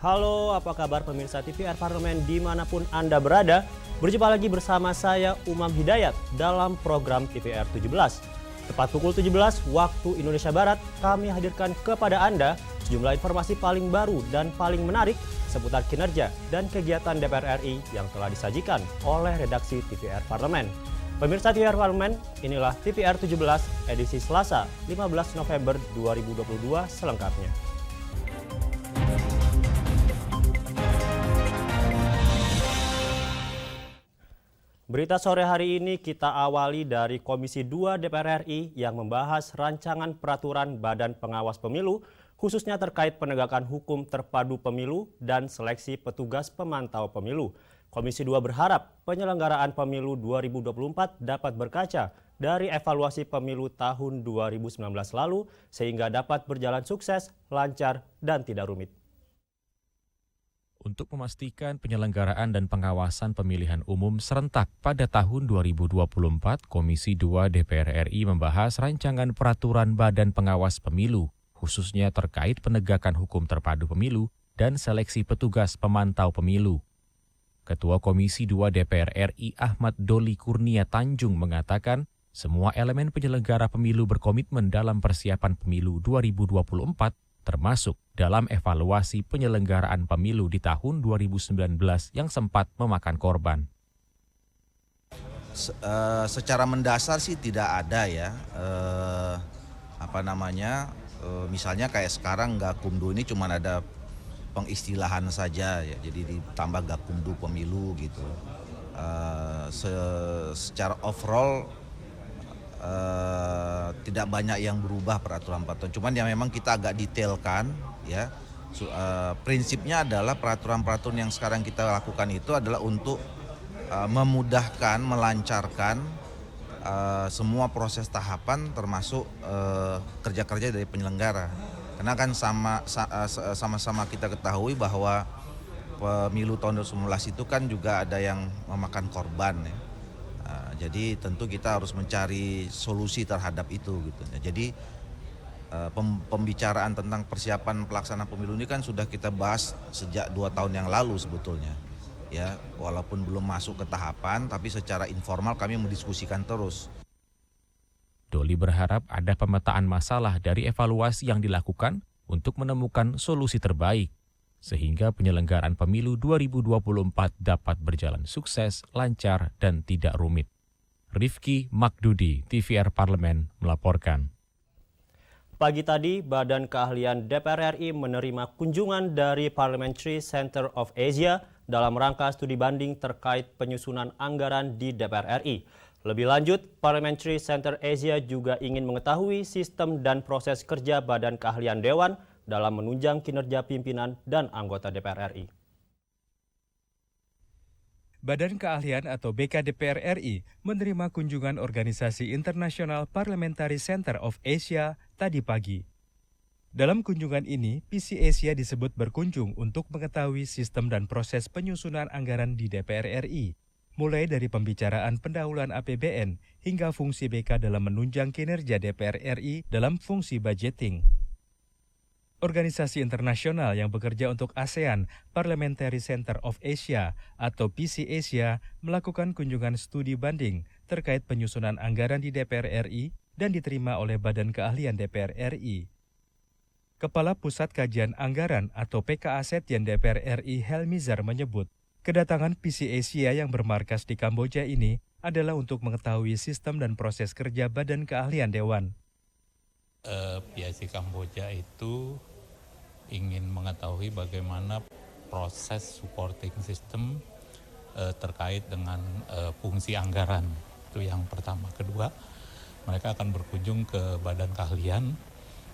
Halo, apa kabar pemirsa TVR Parlemen dimanapun Anda berada? Berjumpa lagi bersama saya Umam Hidayat dalam program TVR 17. Tepat pukul 17 waktu Indonesia Barat, kami hadirkan kepada Anda sejumlah informasi paling baru dan paling menarik seputar kinerja dan kegiatan DPR RI yang telah disajikan oleh redaksi TVR Parlemen. Pemirsa TVR Parlemen, inilah TVR 17 edisi Selasa 15 November 2022 selengkapnya. Berita sore hari ini kita awali dari Komisi 2 DPR RI yang membahas rancangan peraturan Badan Pengawas Pemilu khususnya terkait penegakan hukum terpadu pemilu dan seleksi petugas pemantau pemilu. Komisi 2 berharap penyelenggaraan pemilu 2024 dapat berkaca dari evaluasi pemilu tahun 2019 lalu sehingga dapat berjalan sukses, lancar, dan tidak rumit. Untuk memastikan penyelenggaraan dan pengawasan pemilihan umum serentak pada tahun 2024, Komisi 2 DPR RI membahas rancangan peraturan Badan Pengawas Pemilu, khususnya terkait penegakan hukum terpadu pemilu dan seleksi petugas pemantau pemilu. Ketua Komisi 2 DPR RI Ahmad Doli Kurnia Tanjung mengatakan, semua elemen penyelenggara pemilu berkomitmen dalam persiapan pemilu 2024, termasuk dalam evaluasi penyelenggaraan pemilu di tahun 2019 yang sempat memakan korban. Secara mendasar sih tidak ada ya, misalnya kayak sekarang Gakumdu ini cuma ada pengistilahan saja ya, jadi ditambah Gakumdu pemilu gitu. Secara overall tidak banyak yang berubah peraturan-peraturan, cuman yang memang kita agak detailkan ya. Prinsipnya adalah peraturan-peraturan yang sekarang kita lakukan itu adalah untuk memudahkan, melancarkan semua proses tahapan termasuk kerja-kerja dari penyelenggara. Karena kan sama-sama kita ketahui bahwa pemilu tahun 2019 itu kan juga ada yang memakan korban ya. Jadi tentu kita harus mencari solusi terhadap itu gitu. Jadi pembicaraan tentang persiapan pelaksanaan pemilu ini kan sudah kita bahas sejak 2 tahun yang lalu sebetulnya. Ya, walaupun belum masuk ke tahapan, tapi secara informal kami mendiskusikan terus. Doli berharap ada pemetaan masalah dari evaluasi yang dilakukan untuk menemukan solusi terbaik, sehingga penyelenggaraan pemilu 2024 dapat berjalan sukses, lancar, dan tidak rumit. Rifki Makdudi, TVR Parlemen, melaporkan. Pagi tadi, Badan Keahlian DPR RI menerima kunjungan dari Parliamentary Center of Asia dalam rangka studi banding terkait penyusunan anggaran di DPR RI. Lebih lanjut, Parliamentary Center Asia juga ingin mengetahui sistem dan proses kerja Badan Keahlian Dewan dalam menunjang kinerja pimpinan dan anggota DPR RI. Badan Keahlian atau BK-DPR RI menerima kunjungan Organisasi Internasional Parliamentary Center of Asia tadi pagi. Dalam kunjungan ini, PC Asia disebut berkunjung untuk mengetahui sistem dan proses penyusunan anggaran di DPR RI, mulai dari pembicaraan pendahuluan APBN hingga fungsi BK dalam menunjang kinerja DPR RI dalam fungsi budgeting. Organisasi internasional yang bekerja untuk ASEAN Parliamentary Center of Asia atau PC Asia melakukan kunjungan studi banding terkait penyusunan anggaran di DPR RI dan diterima oleh Badan Keahlian DPR RI. Kepala Pusat Kajian Anggaran atau PKA Setjen DPR RI Helmizar menyebut, kedatangan PC Asia yang bermarkas di Kamboja ini adalah untuk mengetahui sistem dan proses kerja Badan Keahlian Dewan. PIC Kamboja itu ingin mengetahui bagaimana proses supporting system terkait dengan fungsi anggaran. Itu yang pertama. Kedua, mereka akan berkunjung ke Badan Keahlian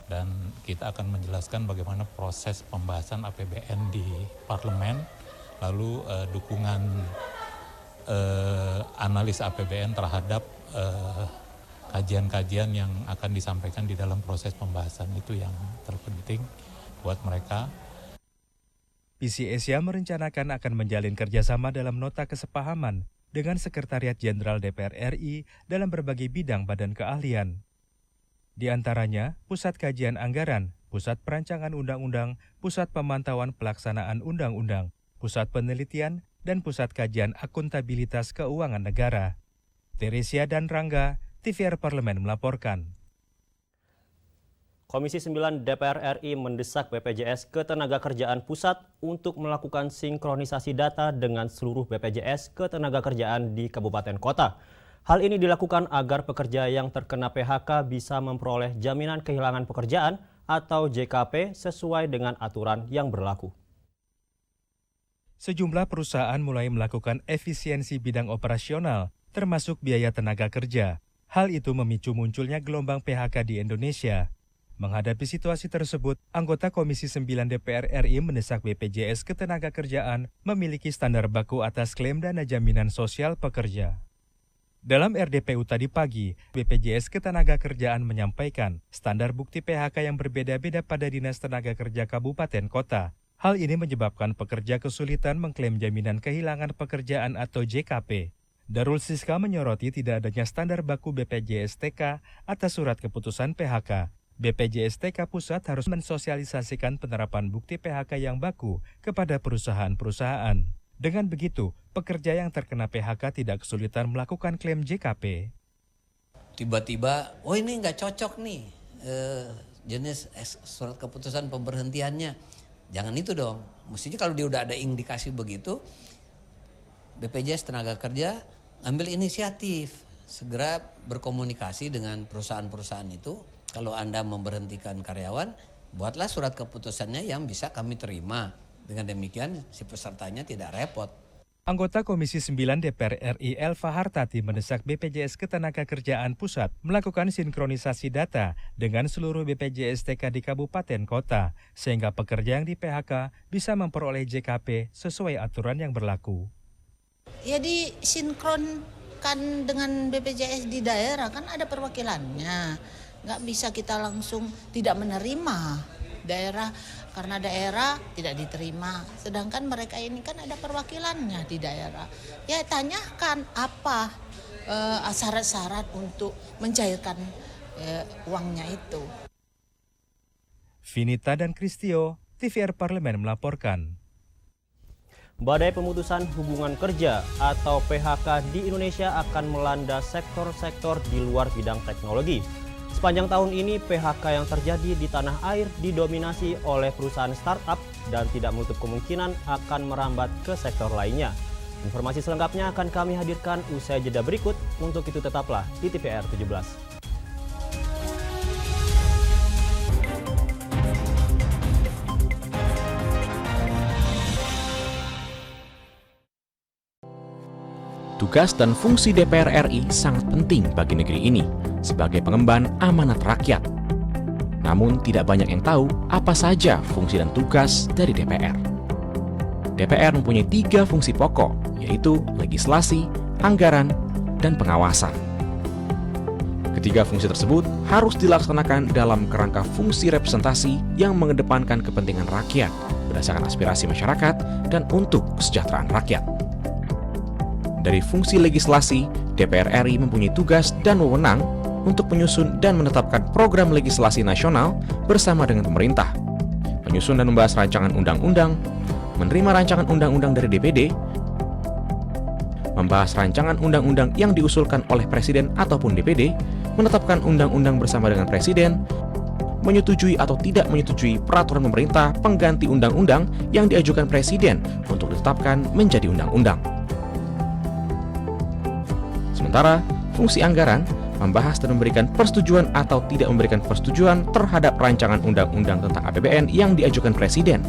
dan kita akan menjelaskan bagaimana proses pembahasan APBN di parlemen, lalu dukungan analis APBN terhadap kajian-kajian yang akan disampaikan di dalam proses pembahasan. Itu yang terpenting buat mereka. PC Asia merencanakan akan menjalin kerjasama dalam nota kesepahaman dengan Sekretariat Jenderal DPR RI dalam berbagai bidang badan keahlian. Di antaranya, Pusat Kajian Anggaran Pusat Perancangan Undang-Undang, Pusat Pemantauan Pelaksanaan Undang-Undang, Pusat Penelitian, dan Pusat Kajian Akuntabilitas Keuangan Negara. Teresia dan Rangga, TVR Parlemen melaporkan. Komisi 9 DPR RI mendesak BPJS Ketenagakerjaan Pusat untuk melakukan sinkronisasi data dengan seluruh BPJS Ketenagakerjaan di kabupaten kota. Hal ini dilakukan agar pekerja yang terkena PHK bisa memperoleh jaminan kehilangan pekerjaan atau JKP sesuai dengan aturan yang berlaku. Sejumlah perusahaan mulai melakukan efisiensi bidang operasional, termasuk biaya tenaga kerja. Hal itu memicu munculnya gelombang PHK di Indonesia. Menghadapi situasi tersebut, anggota Komisi 9 DPR RI mendesak BPJS Ketenagakerjaan memiliki standar baku atas klaim dana jaminan sosial pekerja. Dalam RDPU tadi pagi, BPJS Ketenagakerjaan menyampaikan standar bukti PHK yang berbeda-beda pada Dinas Tenaga Kerja Kabupaten Kota. Hal ini menyebabkan pekerja kesulitan mengklaim jaminan kehilangan pekerjaan atau JKP. Darul Siska menyoroti tidak adanya standar baku BPJS TK atas surat keputusan PHK. BPJS TK Pusat harus mensosialisasikan penerapan bukti PHK yang baku kepada perusahaan-perusahaan. Dengan begitu, pekerja yang terkena PHK tidak kesulitan melakukan klaim JKP. Tiba-tiba, oh ini nggak cocok nih jenis surat keputusan pemberhentiannya. Jangan itu dong. Mestinya kalau dia udah ada indikasi begitu, BPJS Tenaga Kerja ambil inisiatif. Segera berkomunikasi dengan perusahaan-perusahaan itu. Kalau Anda memberhentikan karyawan, buatlah surat keputusannya yang bisa kami terima. Dengan demikian, si pesertanya tidak repot. Anggota Komisi 9 DPR RI Elva Hartati mendesak BPJS Ketenagakerjaan Pusat melakukan sinkronisasi data dengan seluruh BPJS TK di kabupaten kota, sehingga pekerja yang di PHK bisa memperoleh JKP sesuai aturan yang berlaku. Ya disinkronkan dengan BPJS di daerah, kan ada perwakilannya. Nggak bisa kita langsung tidak menerima daerah, karena daerah tidak diterima. Sedangkan mereka ini kan ada perwakilannya di daerah. Ya tanyakan apa syarat-syarat untuk mencairkan uangnya itu. Vinita dan Kristio, TVR Parlemen melaporkan. Badai pemutusan hubungan kerja atau PHK di Indonesia akan melanda sektor-sektor di luar bidang teknologi. Sepanjang tahun ini, PHK yang terjadi di tanah air didominasi oleh perusahaan startup dan tidak menutup kemungkinan akan merambat ke sektor lainnya. Informasi selengkapnya akan kami hadirkan usai jeda berikut. Untuk itu tetaplah di TVR 17. Tugas dan fungsi DPR RI sangat penting bagi negeri ini sebagai pengemban amanat rakyat. Namun tidak banyak yang tahu apa saja fungsi dan tugas dari DPR. DPR mempunyai 3 fungsi pokok, yaitu legislasi, anggaran, dan pengawasan. Ketiga fungsi tersebut harus dilaksanakan dalam kerangka fungsi representasi yang mengedepankan kepentingan rakyat berdasarkan aspirasi masyarakat dan untuk kesejahteraan rakyat. Dari fungsi legislasi, DPR RI mempunyai tugas dan wewenang untuk menyusun dan menetapkan program legislasi nasional bersama dengan pemerintah, menyusun dan membahas rancangan undang-undang, menerima rancangan undang-undang dari DPD, membahas rancangan undang-undang yang diusulkan oleh Presiden ataupun DPD, menetapkan undang-undang bersama dengan Presiden, menyetujui atau tidak menyetujui peraturan pemerintah pengganti undang-undang yang diajukan Presiden untuk ditetapkan menjadi undang-undang. Sementara, fungsi anggaran membahas dan memberikan persetujuan atau tidak memberikan persetujuan terhadap rancangan undang-undang tentang APBN yang diajukan Presiden,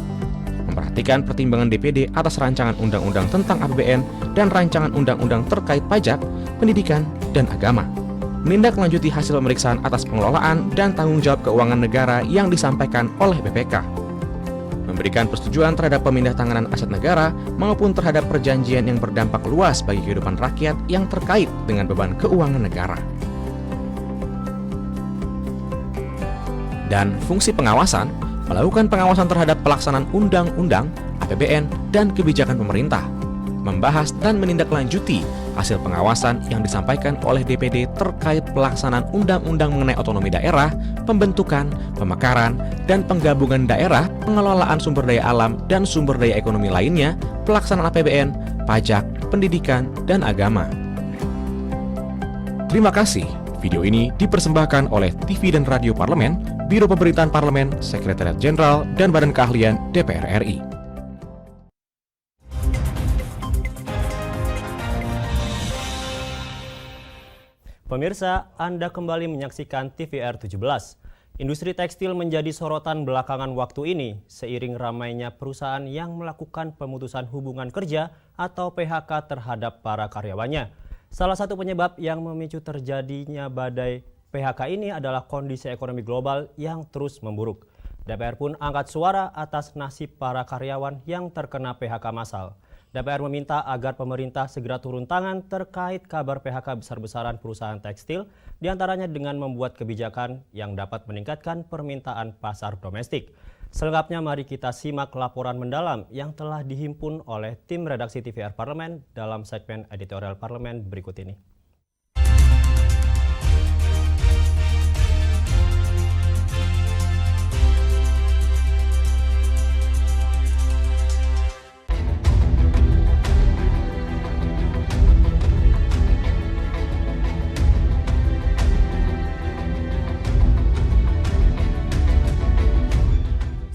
memperhatikan pertimbangan DPD atas rancangan undang-undang tentang APBN dan rancangan undang-undang terkait pajak, pendidikan, dan agama, menindaklanjuti hasil pemeriksaan atas pengelolaan dan tanggung jawab keuangan negara yang disampaikan oleh BPK, memberikan persetujuan terhadap pemindah tanganan aset negara maupun terhadap perjanjian yang berdampak luas bagi kehidupan rakyat yang terkait dengan beban keuangan negara. Dan fungsi pengawasan, melakukan pengawasan terhadap pelaksanaan undang-undang, APBN, dan kebijakan pemerintah, membahas dan menindaklanjuti hasil pengawasan yang disampaikan oleh DPD terkait pelaksanaan undang-undang mengenai otonomi daerah, pembentukan, pemekaran, dan penggabungan daerah, pengelolaan sumber daya alam dan sumber daya ekonomi lainnya, pelaksanaan APBN, pajak, pendidikan, dan agama. Terima kasih. Video ini dipersembahkan oleh TV dan Radio Parlemen, Biro Pemerintahan Parlemen, Sekretariat Jenderal, dan Badan Keahlian DPR RI. Pemirsa, Anda kembali menyaksikan TVR 17. Industri tekstil menjadi sorotan belakangan waktu ini seiring ramainya perusahaan yang melakukan pemutusan hubungan kerja atau PHK terhadap para karyawannya. Salah satu penyebab yang memicu terjadinya badai PHK ini adalah kondisi ekonomi global yang terus memburuk. DPR pun angkat suara atas nasib para karyawan yang terkena PHK massal. DPR meminta agar pemerintah segera turun tangan terkait kabar PHK besar-besaran perusahaan tekstil, diantaranya dengan membuat kebijakan yang dapat meningkatkan permintaan pasar domestik. Selengkapnya mari kita simak laporan mendalam yang telah dihimpun oleh tim redaksi TVR Parlemen dalam segmen editorial Parlemen berikut ini.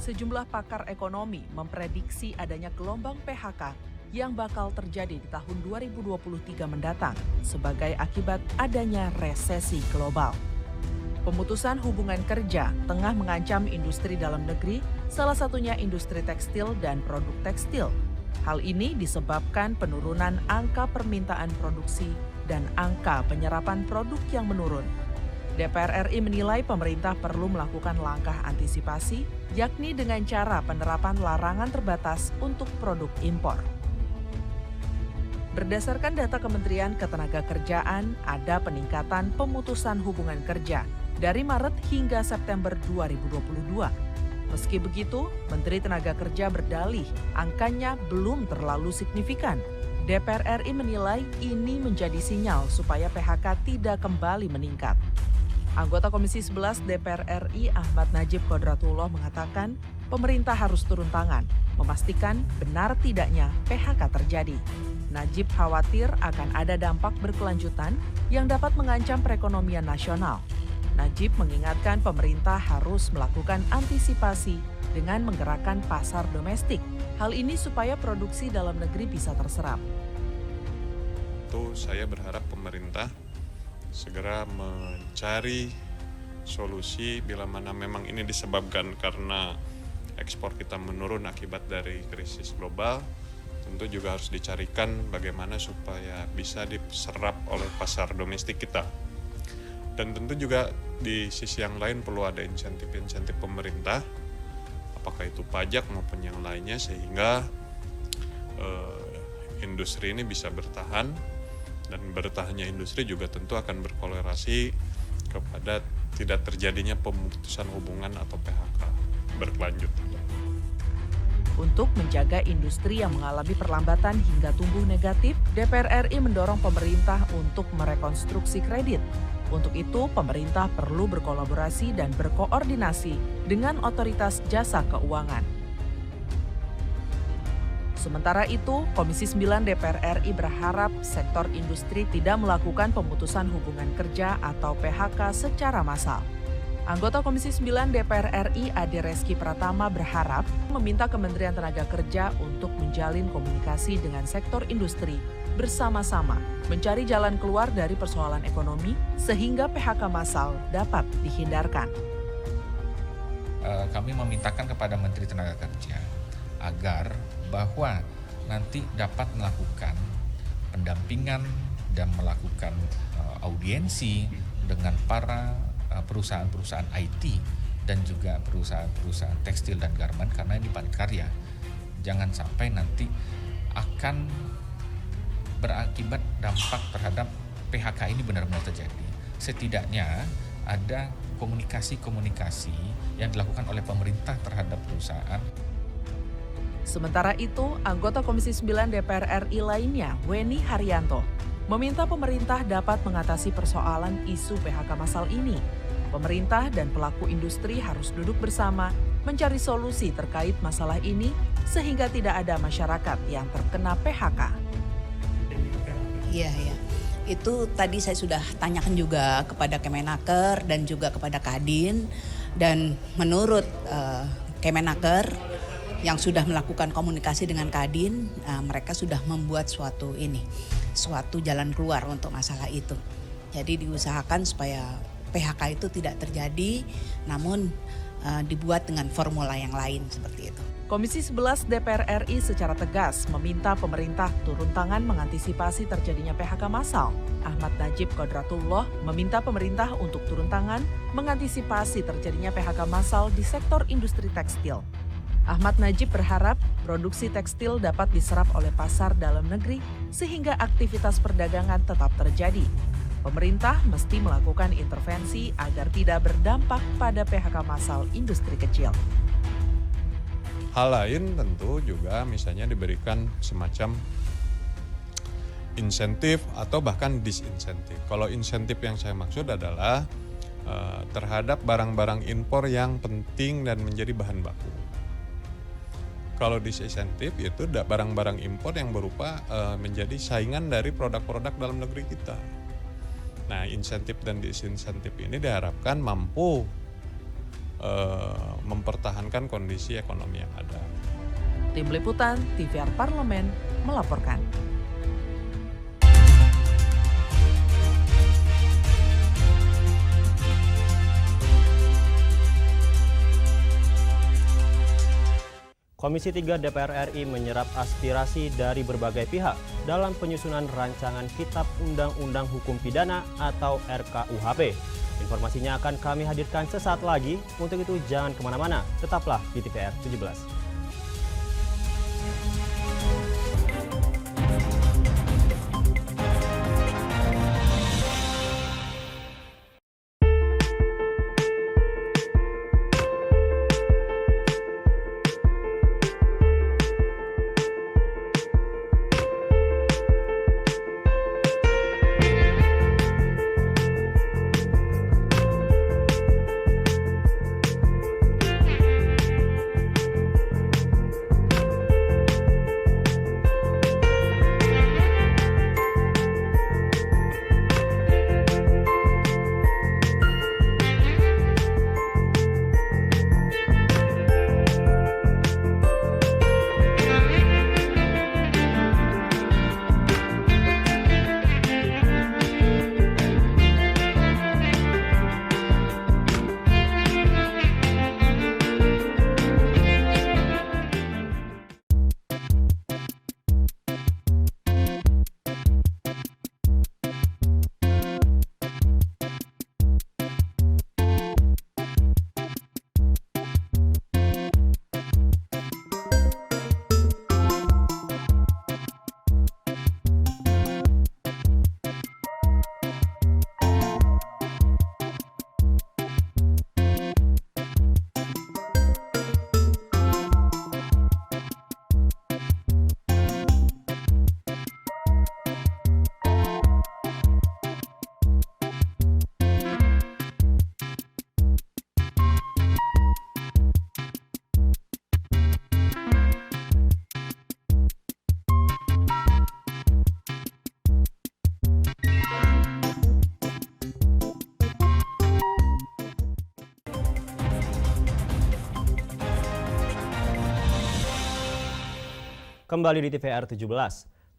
Sejumlah pakar ekonomi memprediksi adanya gelombang PHK yang bakal terjadi di tahun 2023 mendatang sebagai akibat adanya resesi global. Pemutusan hubungan kerja tengah mengancam industri dalam negeri, salah satunya industri tekstil dan produk tekstil. Hal ini disebabkan penurunan angka permintaan produksi dan angka penyerapan produk yang menurun. DPR RI menilai pemerintah perlu melakukan langkah antisipasi, yakni dengan cara penerapan larangan terbatas untuk produk impor. Berdasarkan data Kementerian Ketenagakerjaan, ada peningkatan pemutusan hubungan kerja dari Maret hingga September 2022. Meski begitu, Menteri Tenaga Kerja berdalih angkanya belum terlalu signifikan. DPR RI menilai ini menjadi sinyal supaya PHK tidak kembali meningkat. Anggota Komisi 11 DPR RI Ahmad Najib Kodratullah mengatakan pemerintah harus turun tangan, memastikan benar tidaknya PHK terjadi. Najib khawatir akan ada dampak berkelanjutan yang dapat mengancam perekonomian nasional. Najib mengingatkan pemerintah harus melakukan antisipasi dengan menggerakkan pasar domestik. Hal ini supaya produksi dalam negeri bisa terserap. Saya berharap pemerintah segera mencari solusi bila mana memang ini disebabkan karena ekspor kita menurun akibat dari krisis global. Tentu juga harus dicarikan bagaimana supaya bisa diserap oleh pasar domestik kita. Dan tentu juga di sisi yang lain perlu ada insentif-insentif pemerintah, apakah itu pajak maupun yang lainnya, sehingga industri ini bisa bertahan. Dan bertahannya industri juga tentu akan berkolerasi kepada tidak terjadinya pemutusan hubungan atau PHK berkelanjutan. Untuk menjaga industri yang mengalami perlambatan hingga tumbuh negatif, DPR RI mendorong pemerintah untuk merekonstruksi kredit. Untuk itu, pemerintah perlu berkolaborasi dan berkoordinasi dengan otoritas jasa keuangan. Sementara itu, Komisi 9 DPR RI berharap sektor industri tidak melakukan pemutusan hubungan kerja atau PHK secara massal. Anggota Komisi 9 DPR RI Ade Reski Pratama berharap meminta Kementerian Tenaga Kerja untuk menjalin komunikasi dengan sektor industri bersama-sama mencari jalan keluar dari persoalan ekonomi sehingga PHK massal dapat dihindarkan. Kami memintakan kepada Menteri Tenaga Kerja agar bahwa nanti dapat melakukan pendampingan dan melakukan audiensi dengan para perusahaan-perusahaan IT dan juga perusahaan-perusahaan tekstil dan garment, karena ini padat karya. Jangan sampai nanti akan berakibat dampak terhadap PHK ini benar-benar terjadi. Setidaknya ada komunikasi-komunikasi yang dilakukan oleh pemerintah terhadap perusahaan. Sementara itu, anggota Komisi 9 DPR RI lainnya, Weni Haryanto, meminta pemerintah dapat mengatasi persoalan isu PHK massal ini. Pemerintah dan pelaku industri harus duduk bersama mencari solusi terkait masalah ini sehingga tidak ada masyarakat yang terkena PHK. Iya. Itu tadi saya sudah tanyakan juga kepada Kemenaker dan juga kepada Kadin. Dan menurut Kemenaker yang sudah melakukan komunikasi dengan Kadin, mereka sudah membuat suatu jalan keluar untuk masalah itu. Jadi diusahakan supaya PHK itu tidak terjadi, namun dibuat dengan formula yang lain seperti itu. Komisi 11 DPR RI secara tegas meminta pemerintah turun tangan mengantisipasi terjadinya PHK massal. Ahmad Najib Qodratullah meminta pemerintah untuk turun tangan mengantisipasi terjadinya PHK massal di sektor industri tekstil. Ahmad Najib berharap produksi tekstil dapat diserap oleh pasar dalam negeri sehingga aktivitas perdagangan tetap terjadi. Pemerintah mesti melakukan intervensi agar tidak berdampak pada PHK massal industri kecil. Hal lain tentu juga misalnya diberikan semacam insentif atau bahkan disinsentif. Kalau insentif yang saya maksud adalah terhadap barang-barang impor yang penting dan menjadi bahan baku. Kalau disinsentif itu barang-barang impor yang berupa menjadi saingan dari produk-produk dalam negeri kita. Nah, insentif dan disinsentif ini diharapkan mampu mempertahankan kondisi ekonomi yang ada. Tim Liputan TVR Parlemen melaporkan. Komisi 3 DPR RI menyerap aspirasi dari berbagai pihak dalam penyusunan rancangan Kitab Undang-Undang Hukum Pidana atau RKUHP. Informasinya akan kami hadirkan sesaat lagi. Untuk itu jangan kemana-mana, tetaplah di TVR 17. Kembali di TVR 17,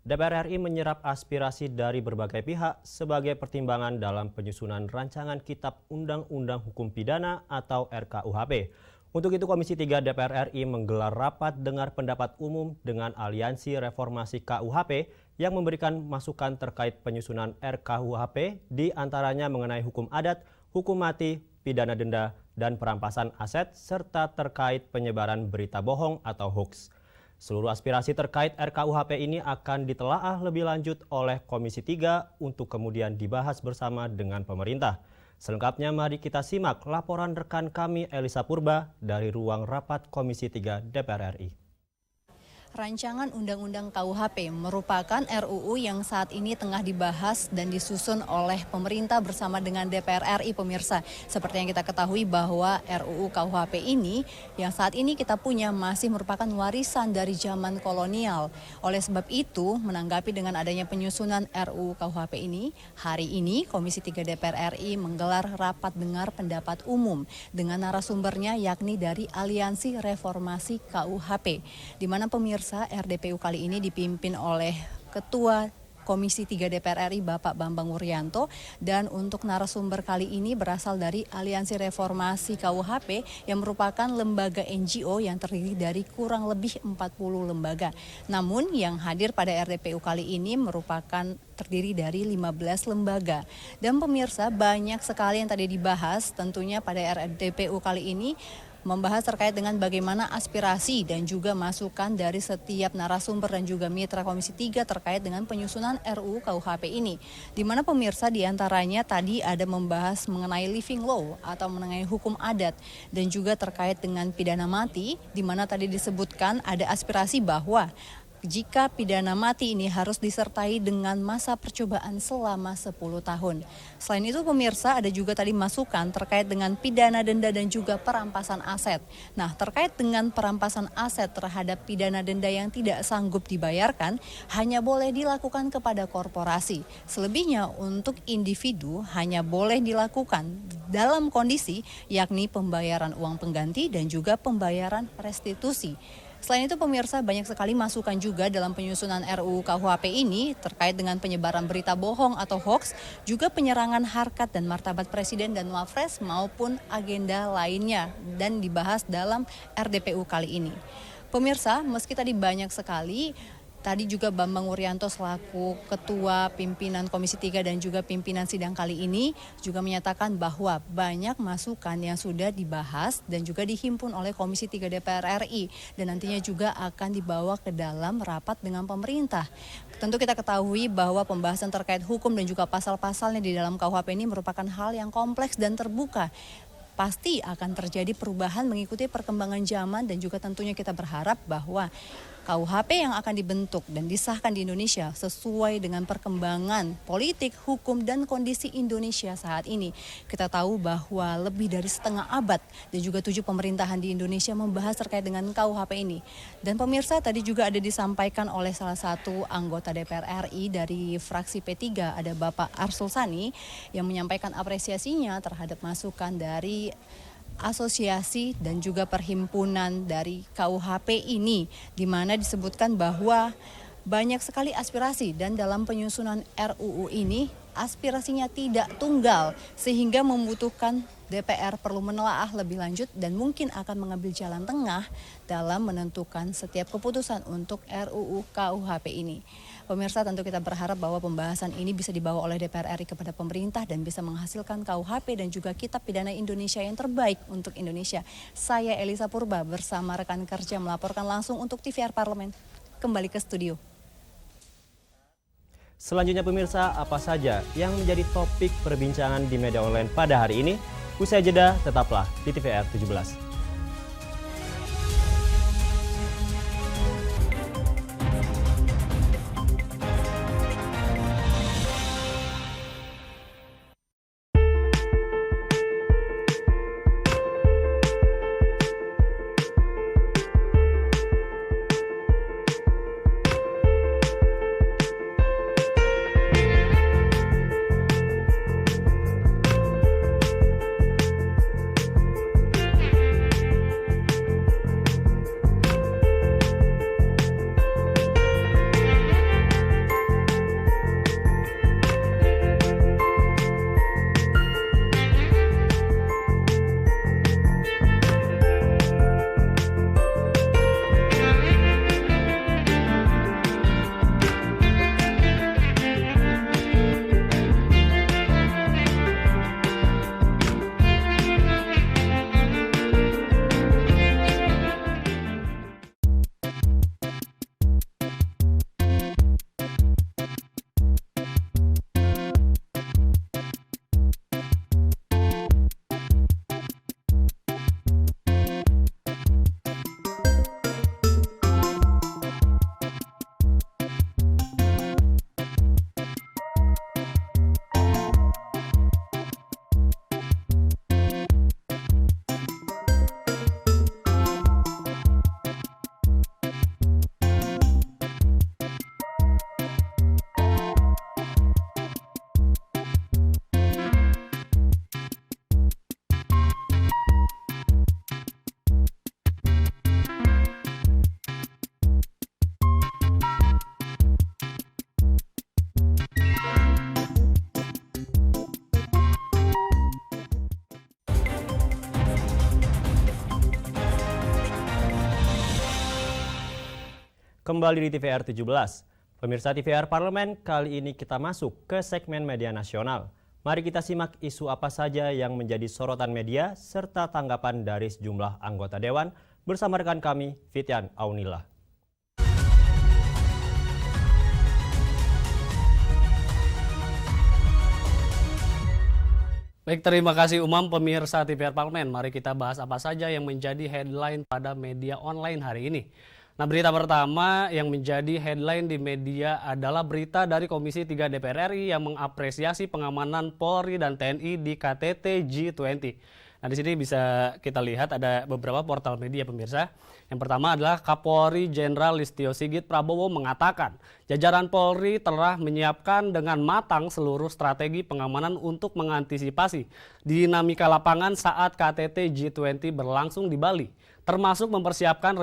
DPR RI menyerap aspirasi dari berbagai pihak sebagai pertimbangan dalam penyusunan rancangan Kitab Undang-Undang Hukum Pidana atau RKUHP. Untuk itu Komisi 3 DPR RI menggelar rapat dengar pendapat umum dengan Aliansi Reformasi KUHP yang memberikan masukan terkait penyusunan RKUHP, di antaranya mengenai hukum adat, hukum mati, pidana denda, dan perampasan aset, serta terkait penyebaran berita bohong atau hoax. Seluruh aspirasi terkait RKUHP ini akan ditelaah lebih lanjut oleh Komisi 3 untuk kemudian dibahas bersama dengan pemerintah. Selengkapnya mari kita simak laporan rekan kami Elisa Purba dari ruang rapat Komisi 3 DPR RI. Rancangan Undang-Undang KUHP merupakan RUU yang saat ini tengah dibahas dan disusun oleh pemerintah bersama dengan DPR RI, pemirsa. Seperti yang kita ketahui bahwa RUU KUHP ini yang saat ini kita punya masih merupakan warisan dari zaman kolonial. Oleh sebab itu, menanggapi dengan adanya penyusunan RUU KUHP ini, hari ini Komisi 3 DPR RI menggelar rapat dengar pendapat umum dengan narasumbernya yakni dari Aliansi Reformasi KUHP, di mana pemirsa RDPU kali ini dipimpin oleh Ketua Komisi 3 DPR RI Bapak Bambang Wuryanto, dan untuk narasumber kali ini berasal dari Aliansi Reformasi KUHP yang merupakan lembaga NGO yang terdiri dari kurang lebih 40 lembaga. Namun yang hadir pada RDPU kali ini merupakan terdiri dari 15 lembaga. Dan pemirsa, banyak sekali yang tadi dibahas tentunya pada RDPU kali ini, membahas terkait dengan bagaimana aspirasi dan juga masukan dari setiap narasumber dan juga mitra Komisi 3 terkait dengan penyusunan RUU KUHP ini. Di mana pemirsa diantaranya tadi ada membahas mengenai living law atau mengenai hukum adat dan juga terkait dengan pidana mati, di mana tadi disebutkan ada aspirasi bahwa jika pidana mati ini harus disertai dengan masa percobaan selama 10 tahun. Selain itu pemirsa, ada juga tadi masukan terkait dengan pidana denda dan juga perampasan aset. Nah, terkait dengan perampasan aset terhadap pidana denda yang tidak sanggup dibayarkan hanya boleh dilakukan kepada korporasi. Selebihnya untuk individu hanya boleh dilakukan dalam kondisi yakni pembayaran uang pengganti dan juga pembayaran restitusi. Selain itu pemirsa, banyak sekali masukan juga dalam penyusunan RUU KUHP ini terkait dengan penyebaran berita bohong atau hoax, juga penyerangan harkat dan martabat Presiden dan Wapres maupun agenda lainnya dan dibahas dalam RDPU kali ini. Pemirsa, meski tadi banyak sekali, tadi juga Bambang Wuryanto selaku Ketua Pimpinan Komisi 3 dan juga pimpinan sidang kali ini juga menyatakan bahwa banyak masukan yang sudah dibahas dan juga dihimpun oleh Komisi 3 DPR RI dan nantinya juga akan dibawa ke dalam rapat dengan pemerintah. Tentu kita ketahui bahwa pembahasan terkait hukum dan juga pasal-pasalnya di dalam KUHP ini merupakan hal yang kompleks dan terbuka. Pasti akan terjadi perubahan mengikuti perkembangan zaman dan juga tentunya kita berharap bahwa KUHP yang akan dibentuk dan disahkan di Indonesia sesuai dengan perkembangan politik, hukum, dan kondisi Indonesia saat ini. Kita tahu bahwa lebih dari setengah abad dan juga 7 pemerintahan di Indonesia membahas terkait dengan KUHP ini. Dan pemirsa, tadi juga ada disampaikan oleh salah satu anggota DPR RI dari fraksi P3, ada Bapak Arsul Sani, yang menyampaikan apresiasinya terhadap masukan dari asosiasi dan juga perhimpunan dari KUHP ini, di mana disebutkan bahwa banyak sekali aspirasi dan dalam penyusunan RUU ini aspirasinya tidak tunggal sehingga membutuhkan DPR perlu menelaah lebih lanjut dan mungkin akan mengambil jalan tengah dalam menentukan setiap keputusan untuk RUU KUHP ini. Pemirsa, tentu kita berharap bahwa pembahasan ini bisa dibawa oleh DPR RI kepada pemerintah dan bisa menghasilkan KUHP dan juga Kitab Pidana Indonesia yang terbaik untuk Indonesia. Saya Elisa Purba bersama rekan kerja melaporkan langsung untuk TVR Parlemen. Kembali ke studio. Selanjutnya pemirsa, apa saja yang menjadi topik perbincangan di media online pada hari ini? Usai jeda, tetaplah di TVR 17. kembali di TVR 17. Pemirsa TVR Parlemen, kali ini kita masuk ke segmen media nasional. Mari kita simak isu apa saja yang menjadi sorotan media serta tanggapan dari sejumlah anggota Dewan bersama rekan kami, Fitian Aunillah. Baik, terima kasih Umam, pemirsa TVR Parlemen. Mari kita bahas apa saja yang menjadi headline pada media online hari ini. Nah, berita pertama yang menjadi headline di media adalah berita dari Komisi 3 DPR RI yang mengapresiasi pengamanan Polri dan TNI di KTT G20. Nah, di sini bisa kita lihat ada beberapa portal media pemirsa. Yang pertama adalah Kapolri Jenderal Listio Sigit Prabowo mengatakan jajaran Polri telah menyiapkan dengan matang seluruh strategi pengamanan untuk mengantisipasi dinamika lapangan saat KTT G20 berlangsung di Bali, termasuk mempersiapkan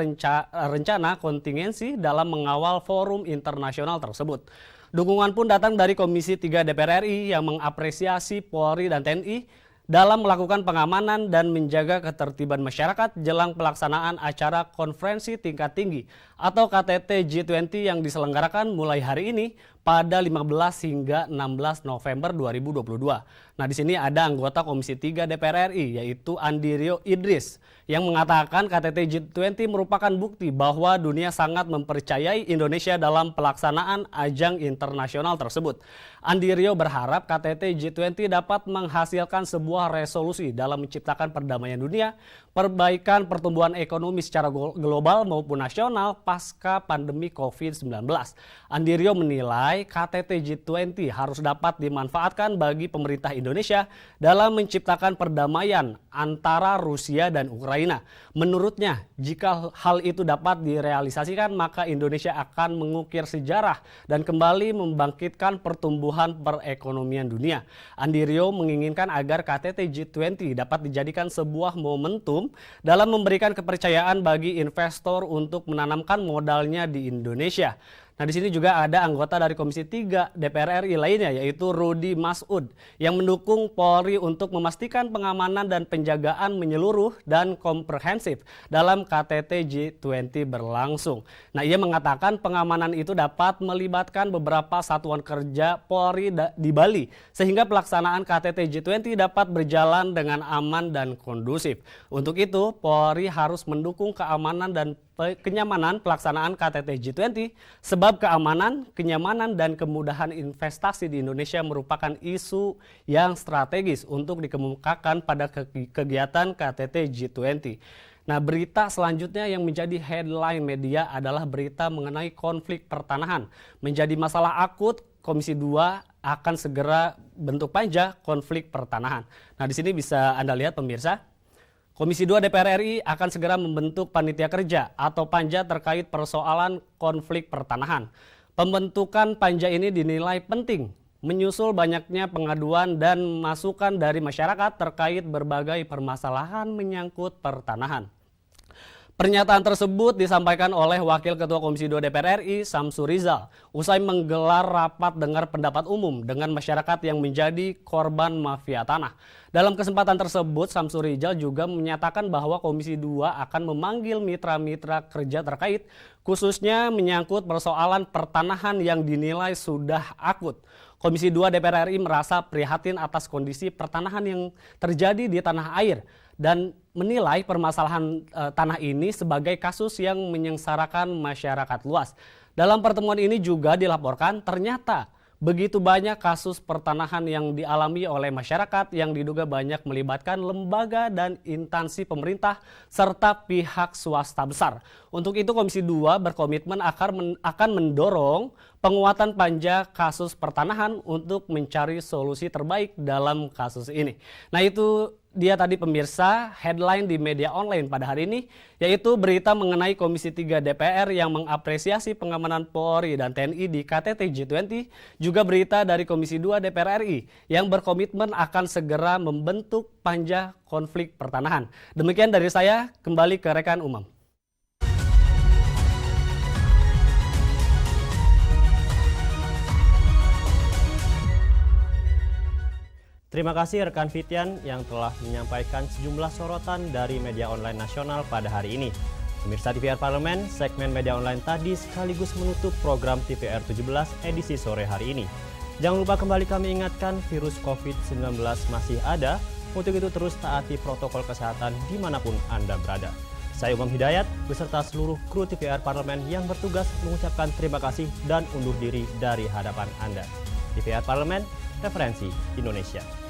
rencana kontingensi dalam mengawal forum internasional tersebut. Dukungan pun datang dari Komisi 3 DPR RI yang mengapresiasi Polri dan TNI dalam melakukan pengamanan dan menjaga ketertiban masyarakat jelang pelaksanaan acara konferensi tingkat tinggi atau KTT G20 yang diselenggarakan mulai hari ini pada 15 hingga 16 November 2022. Nah, di sini ada anggota Komisi 3 DPR RI yaitu Andirio Idris yang mengatakan KTT G20 merupakan bukti bahwa dunia sangat mempercayai Indonesia dalam pelaksanaan ajang internasional tersebut. Andirio berharap KTT G20 dapat menghasilkan sebuah resolusi dalam menciptakan perdamaian dunia, perbaikan pertumbuhan ekonomi secara global maupun nasional pasca pandemi COVID-19. Andirio menilai KTT G20 harus dapat dimanfaatkan bagi pemerintah Indonesia dalam menciptakan perdamaian antara Rusia dan Ukraina. Menurutnya, jika hal itu dapat direalisasikan, maka Indonesia akan mengukir sejarah dan kembali membangkitkan pertumbuhan perekonomian dunia. Andirio menginginkan agar KTT G20 dapat dijadikan sebuah momentum dalam memberikan kepercayaan bagi investor untuk menanamkan modalnya di Indonesia. Nah, di sini juga ada anggota dari Komisi 3 DPR RI lainnya yaitu Rudi Masud yang mendukung Polri untuk memastikan pengamanan dan penjagaan menyeluruh dan komprehensif dalam KTT G20 berlangsung. Nah, ia mengatakan pengamanan itu dapat melibatkan beberapa satuan kerja Polri di Bali sehingga pelaksanaan KTT G20 dapat berjalan dengan aman dan kondusif. Untuk itu, Polri harus mendukung keamanan dan kenyamanan pelaksanaan KTT G20 sebab keamanan, kenyamanan, dan kemudahan investasi di Indonesia merupakan isu yang strategis untuk dikemukakan pada kegiatan KTT G20. Nah, berita selanjutnya yang menjadi headline media adalah berita mengenai konflik pertanahan. Menjadi masalah akut, Komisi 2 akan segera bentuk panja konflik pertanahan. Nah, di sini bisa Anda lihat pemirsa. Komisi 2 DPR RI akan segera membentuk panitia kerja atau panja terkait persoalan konflik pertanahan. Pembentukan panja ini dinilai penting menyusul banyaknya pengaduan dan masukan dari masyarakat terkait berbagai permasalahan menyangkut pertanahan. Pernyataan tersebut disampaikan oleh Wakil Ketua Komisi 2 DPR RI, Samsu Rizal, usai menggelar rapat dengar pendapat umum dengan masyarakat yang menjadi korban mafia tanah. Dalam kesempatan tersebut, Samsu Rizal juga menyatakan bahwa Komisi 2 akan memanggil mitra-mitra kerja terkait, khususnya menyangkut persoalan pertanahan yang dinilai sudah akut. Komisi 2 DPR RI merasa prihatin atas kondisi pertanahan yang terjadi di tanah air dan menilai permasalahan tanah ini sebagai kasus yang menyengsarakan masyarakat luas. Dalam pertemuan ini juga dilaporkan ternyata begitu banyak kasus pertanahan yang dialami oleh masyarakat yang diduga banyak melibatkan lembaga dan instansi pemerintah serta pihak swasta besar. Untuk itu Komisi 2 berkomitmen akan mendorong penguatan panja kasus pertanahan untuk mencari solusi terbaik dalam kasus ini. Nah, itu dia tadi pemirsa headline di media online pada hari ini, yaitu berita mengenai Komisi 3 DPR yang mengapresiasi pengamanan Polri dan TNI di KTT G20, juga berita dari Komisi 2 DPR RI yang berkomitmen akan segera membentuk panja konflik pertanahan. Demikian dari saya, kembali ke rekan Umam. Terima kasih rekan Fitian yang telah menyampaikan sejumlah sorotan dari media online nasional pada hari ini. Pemirsa TVR Parlemen, segmen media online tadi sekaligus menutup program TVR 17 edisi sore hari ini. Jangan lupa kembali kami ingatkan, virus COVID-19 masih ada. Untuk itu terus taati protokol kesehatan dimanapun Anda berada. Saya Umam Hidayat beserta seluruh kru TVR Parlemen yang bertugas mengucapkan terima kasih dan undur diri dari hadapan Anda. TVR Parlemen, referensi Indonesia.